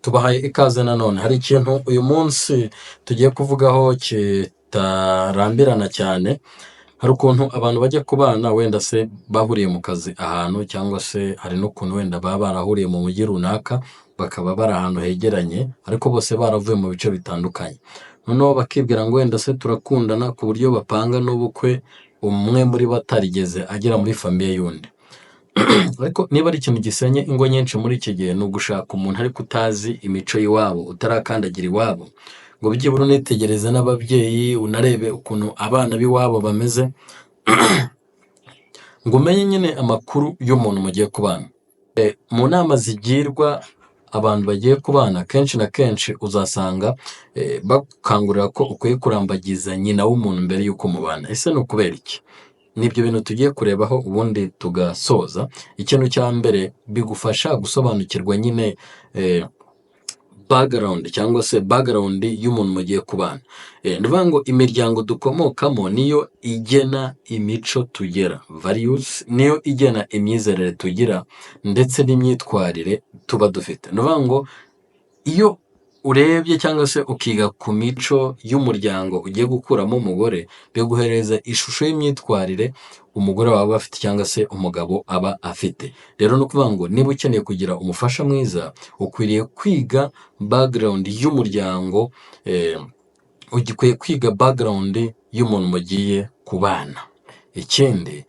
tubahaye ikaze nanone. Hari ikintu uyu munsi tugiye kuvugaho kitarambirana cyane. Hari ukuntu abantu bajya kubana wenda se bahuriye mu kazi ahantu, cyangwa se hari n'ukuntu wenda baba barahuriye mu mujyi runaka, bakaba bari ahantu hegeranye ariko bose baravuye mu bice bitandukanye. Noneho bakibwira ngo wenda se turakundana ku buryo bapanga n'ubukwe, umwe muri bo atarigeze agera muri famiye y'undi. Ariko niba ari ikintu gisenya ingo nyinshi muri iki gihe, ni ugushaka umuntu ariko utazi imico y'iwabo, utarakandagira iwabo, ngo byibura unitegereze n'ababyeyi, unarebe ukuntu abana b'iwabo bameze, ngo umenye nyine amakuru y'umuntu mugiye kubana. Mu nama zigirwa abantu bagiye kubana, kenshi na kenshi uzasanga bakangurira ko ukwiye kurambagiza nyina w'umuntu mbere y'uko mubana. Ese ni ukubera iki? Nibyo bintu tugiye kurebaho ubundi tugasoza. Ikintu cya mbere, bigufasha gusobanukirwa nyine background cyangwa se background y'umuntu mugiye kubana. Ni ukuvuga ngo imiryango dukomokamo niyo igena imico tugira, values, niyo igena imyizerere tugira ndetse n'imyitwarire tuba dufite. Ni ukuvuga ngo iyo urebye cyangwa se ukiga ku mico y'umuryango ugiye gukuramo umugore, biguhereza ishusho y'imyitwarire umugore waba afite cyangwa se umugabo aba afite. Rero ni ukuvuga ngo niba ukeneye kugira umufasha mwiza, ukwiriye kwiga background y'umuryango, ugikwiye kwiga background y'umuntu mugiye kubana. Ikindi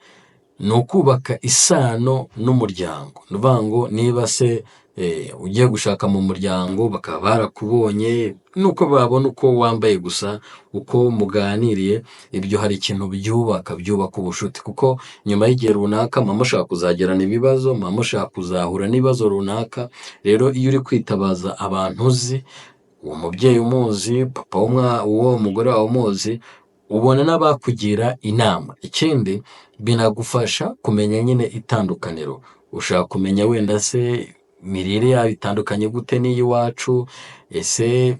ni ukubaka isano n'umuryango. Ni ukuvuga ngo niba se ugiye gushaka mu muryango bakaba barakubonye, nuko babona uko wambaye gusa, uko muganiriye, ibyo hari ikintu byubaka ubucuti, kuko nyuma y'igihe runaka mama ushaka kuzagirana ibibazo, mama ushaka kuzahura n'ibibazo runaka. Rero iyo uri kwitabaza abantu uzi, uwo mubyeyi umuzi, papa uwo mugore wawe umuzi, ubona n'abakugira inama. Ikindi binagufasha kumenya nyine itandukaniro. Ushaka kumenya wenda se imirire yabo itandukanye gute n'iyiwacu. Ese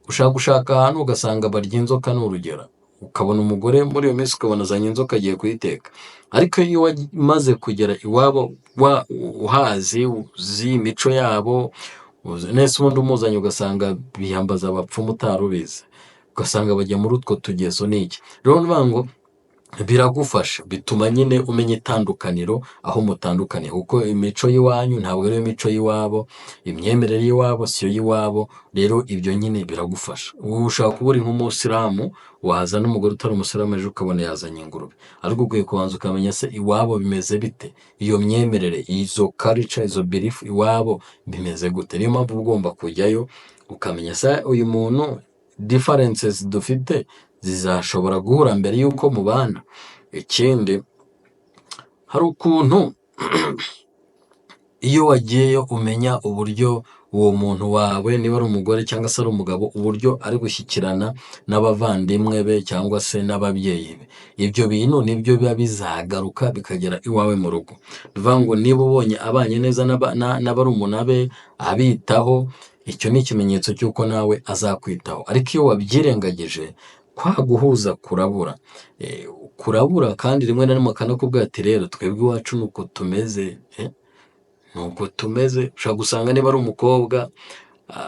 ushaka gushaka ahantu ugasanga barya inzoka, ni urugero, ukabona umugore muri iyo minsi ukabona azanye inzoka agiye kuyiteka. Ariko iyo wamaze kugera iwabo, uhazi, uzi imico yabo, nese ubundi umuzanye ugasanga biyambaza abapfumu utarubizi, ugasanga bajya muri utwo tugezo. n'iki rero ni ukuvuga ngo biragufasha, bituma nyine umenya itandukaniro aho mutandukaniye, kuko imico y'iwanyu ntabwo ariyo mico y'iwabo, imyemerere y'iwabo siyo y'iwabo. Rero ibyo nyine biragufasha. Ushaka kuba uri nk'umusilamu, waza n'umugore utari umusilamu, ejo ukabona yazanye ingurube. Ariko ukwiye kubanza ukamenya se iwabo bimeze bite, iyo myemerere, izo culture, izo belief iwabo bimeze gute. Niyo mpamvu ugomba kujyayo ukamenya se uyu muntu differences dufite zizashobora guhura mbere y'uko mubana. Ikindi, hari ukuntu iyo wagiyeyo umenya uburyo uwo muntu wawe, niba ari umugore cyangwa se ari umugabo, uburyo ari gushyikirana n'abavandimwe be cyangwa se n'ababyeyi be. Ibyo bintu nibyo biba bizagaruka bikagera iwawe mu rugo. Bivuga ngo niba ubonye abanye neza n'abarumuna be, abitaho, icyo ni ikimenyetso cy'uko nawe azakwitaho. Ariko iyo wabyirengagije, kwa guhuza kurabura. Kandi rimwe na rimwe akanakubwira ati rero twebwe iwacu nuko tumeze, nuko tumeze. Ushobora gusanga niba ari umukobwa,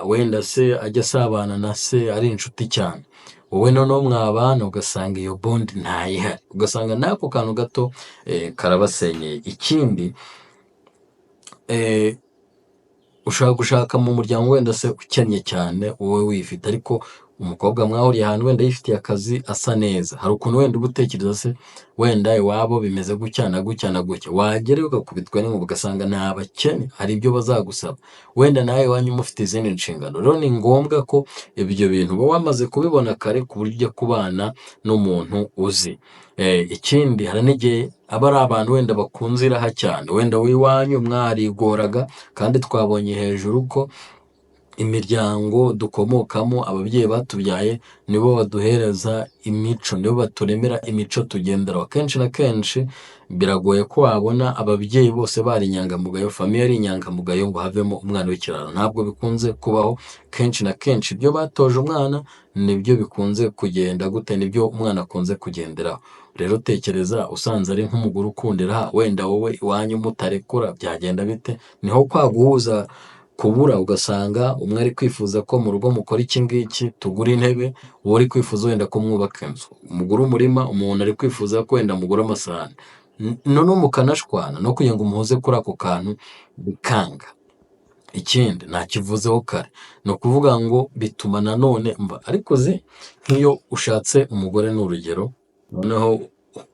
wenda se ajya asabana na se ari inshuti cyane, wowe noneho mwabana ugasanga iyo bond ntayihari, ugasanga n'ako kantu gato karabasenyeye. Ikindi, ushobora gushaka mu muryango wenda se ukennye cyane, wowe wifite, ariko umukobwa mwahuriye ahantu wenda yifitiye akazi, asa neza. Hari ukuntu wenda uba utekereza se wenda iwabo bimeze gutya na gutya na gutya, wagera ugakubitwa n'inkuba ugasanga ni abakene, hari ibyo bazagusaba, wenda nawe iwanyu mufite izindi nshingano. Rero ni ngombwa ko ibyo bintu uba wamaze kubibona kare, ku buryo ujya kubana n'umuntu uzi. Ikindi, hari n'igihe aba ari abantu wenda bakunze iraha cyane, wenda w'iwanyu mwarigoraga, kandi twabonye hejuru ko imiryango dukomokamo, ababyeyi batubyaye nibo baduhereza imico, nibo baturemera imico tugenderaho. Kenshi na kenshi biragoye ko wabona ababyeyi bose bari inyangamugayo, famiye ari inyangamugayo, ngo havemo umwana w'ikirara. Ntabwo bikunze kubaho. Kenshi na kenshi ibyo batoje umwana nibyo bikunze kugenda gute, nibyo umwana akunze kugenderaho. Rero tekereza, usanze ari nk'umugore ukundira wenda wowe iwanyu mutarekura, byagenda bite? Niho kwa guhuza kubura ugasanga umwe ari kwifuza ko mu rugo mukora iki ngiki, tugura intebe, uwo ari kwifuza wenda ko mwubaka inzu, mugura umurima, umuntu ari kwifuza ko wenda mugura amasahani, noneho mukanashwana no kugira ngo muhuze kuri ako kantu bikanga. Ikindi nakivuzeho kare, ni ukuvuga ngo bituma nanone mva, ariko nk'iyo ushatse umugore ni urugero, noneho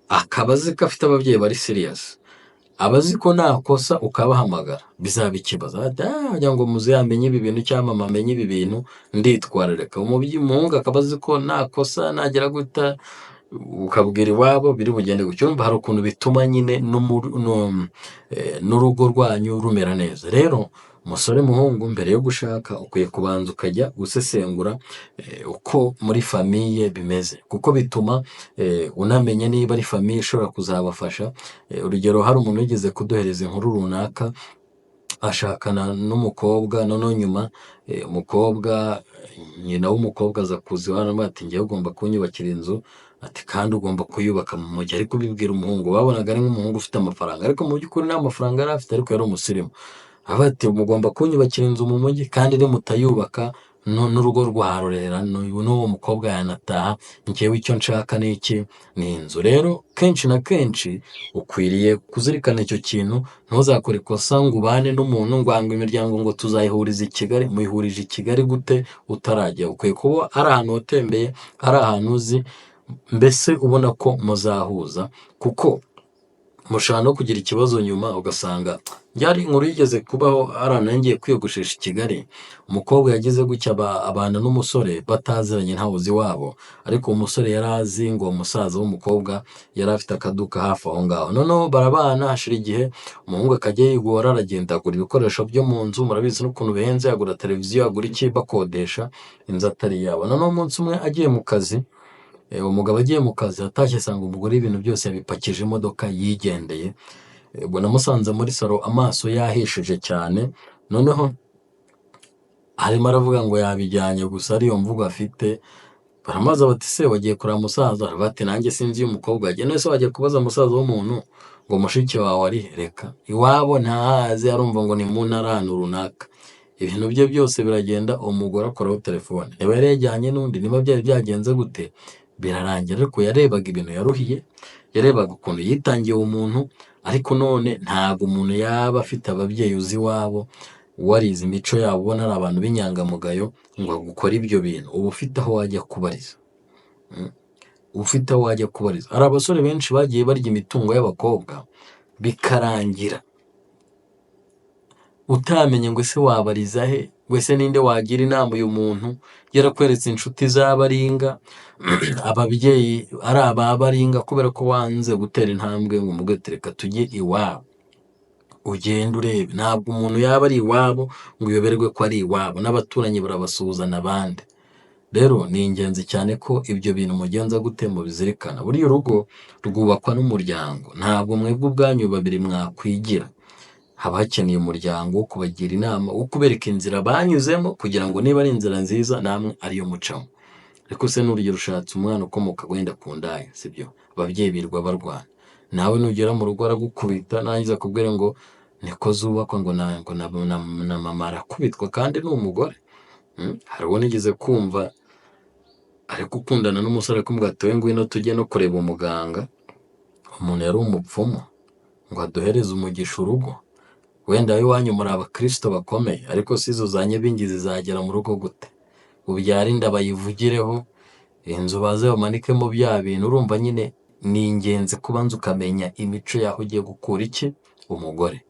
akaba azi ko afite ababyeyi bari siriyasi, aba azi ko nakosa ukabahamagara bizaba ikibazo, wagira ngo muze yamenye ibi bintu cyangwa mama amenye ibi bintu nditwararika. Umuhungu akaba azi ko nakosa nagera guta ukabwira iwabo biri bugende gutyo. Urumva hari ukuntu bituma nyine n'urugo rwanyu rumera neza. Rero umusore muhungu, mbere yo gushaka ukwiye kubanza ukajya gusesengura uko muri famiye bimeze, kuko bituma unamenya niba ari famiye ishobora kuzabafasha. Urugero, hari umuntu wigeze kuduhereza inkuru runaka, ashakana n'umukobwa, noneho nyuma umukobwa, nyina w'umukobwa aza kuza iwabo ati ngewe ugomba kunyubakira inzu, ati kandi ugomba kuyubaka mu mujyi. Ariko ubibwira umuhungu, babonaga ari nk'umuhungu ufite amafaranga, ariko mu by'ukuri nta mafaranga yari afite, ariko yari umusirimu. Aba ati mugomba kunyubakira inzu mu mujyi, kandi nimutayubaka n'urugo rwarurera, n'uwo mukobwa yanataha, ngewe icyo nshaka ni iki? Ni inzu. Rero kenshi na kenshi ukwiriye kuzirikana icyo kintu, ntuzakore ikosa ngo ubane n'umuntu ngo imiryango ngo tuzayihuriza i Kigali. Muyihurije i Kigali gute utarajya? Ukwiye kuba ari ahantu watembeye, ari ahantu uzi, mbese ubona ko muzahuza, kuko mushobora no kugira ikibazo nyuma ugasanga byari inkuru yigeze kubaho, hari ngiye kwiyogoshesha i Kigali, umukobwa yagize gutya abana n'umusore bataziranye ntawuzi iwabo, ariko umusore yari azi ngo umusaza w'umukobwa yari afite akaduka hafi aho ngaho. Noneho barabana, hashira igihe umuhungu akajya yigora, aragenda agura ibikoresho byo mu nzu, murabizi n'ukuntu bihenze, agura televiziyo, agura iki, bakodesha inzu atari yabo. Noneho umunsi umwe agiye mu kazi, umugabo agiye mu kazi, atashye asanga umugore ibintu byose yabipakije imodoka yigendeye. Ubwo namusanze muri salo amaso yahishije cyane, noneho arimo aravuga ngo yabijyanye, gusa ariyo mvugo afite. Baramaze bati se wagiye kureba musaza? Bati nanjye sinzi iyo umukobwa yagiye. None se wagiye kubaza musaza w'umuntu ngo mushiki wawe ari? Reka iwabo ntahazi, arumva ngo ni mu ntara ahantu runaka. Ibintu bye byose biragenda, umugore akoraho telefone, niba yari yajyanye n'undi, niba byari byagenze gute, birarangira. Ariko yarebaga ibintu yaruhiye, yarebaga ukuntu yitangiye umuntu. Ariko none ntabwo umuntu yaba afite ababyeyi uzi iwabo, warize imico yabo, ubona ari abantu b'inyangamugayo, ngo gukora ibyo bintu. Uba ufite aho wajya kubariza, uba ufite aho wajya kubariza. Hari abasore benshi bagiye barya imitungo y'abakobwa bikarangira utamenye ngo ese wabariza he, ngo ese ninde wagira inama uyu muntu yarakweretse inshuti z'abaringa, ababyeyi ari ababaringa, kubera ko wanze gutera intambwe ngo mugatereka tujye iwabo. Ugenda urebe, ntabwo umuntu yaba ari iwabo ngo uyoberwe ko ari iwabo, n'abaturanyi barabasuhuzana abandi. Rero ni ingenzi cyane ko ibyo bintu mugenza gute mubizirikana. Buriya urugo rwubakwa n'umuryango, ntabwo mwebwe ubwanyu babiri mwakwigira. Haba hakeneye umuryango wo kubagira inama, wo kubereka inzira banyuzemo, kugira ngo niba ari inzira nziza namwe ariyo mucamo. Ariko se n'urugero, ushatse umwana ukomoka wenda ku ndaya, sibyo? Ababyeyi birirwa barwana, nawe nugera mu rugo aragukubita, nangiza akubwire ngo niko zubakwa, ngo na mama arakubitwa kandi ni umugore. Hari uwo nigeze kumva ari gukundana n'umusore akamubwira ati we ngwino tujye no kureba umuganga. Umuntu yari umupfumu, ngo aduhereze umugisha urugo. Wenda iwanyu muri abakristo bakomeye, ariko si izo za nyabingi zizagera mu rugo gute? Ubyara inda bayivugireho, inzu baze bamanikemo bya bintu. Urumva nyine ni ingenzi kubanza ukamenya imico yaho ugiye gukura iki umugore.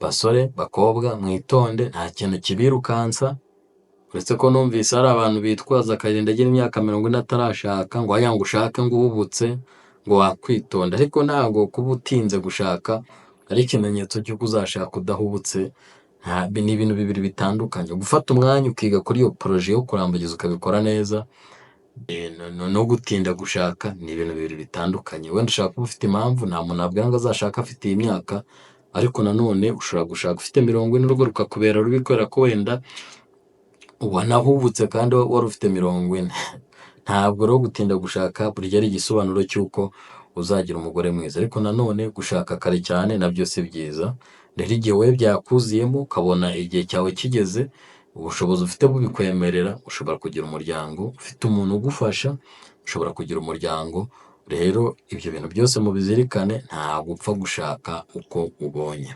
Basore bakobwa mwitonde, nta kintu kibirukansa. Uretse ko numvise hari abantu bitwaza akarinda agira imyaka 40 atarashaka, ngo ngo ushake ngo uhubutse ngo wakwitonda. Ariko ntabwo kuba utinze gushaka ari ikimenyetso cy'uko uzashaka udahubutse. Ni ibintu bibiri bitandukanye. Gufata umwanya ukiga kuri iyo poroje yo kurambagiza ukabikora neza, no gutinda gushaka ni ibintu bibiri bitandukanye. Wenda ushaka kuba ufite impamvu, nta muntu nabwira ngo azashaka afite iyi myaka, ariko nanone ushobora gushaka ufite 40 n'urugo rukakubera rubi kubera ko wenda wanahubutse kandi wari ufite 40. Ntabwo rero gutinda gushaka burya ari igisobanuro cy'uko uzagira umugore mwiza. Ariko nanone gushaka kare cyane nabyo si byiza. rero igihe wowe byakuziyemo ukabona igihe cyawe kigeze, ubushobozi ufite bubikwemerera, ushobora kugira umuryango, ufite umuntu ugufasha, ushobora kugira umuryango. Rero ibyo bintu byose mubizirikane, ntabwo upfa gushaka uko ubonye.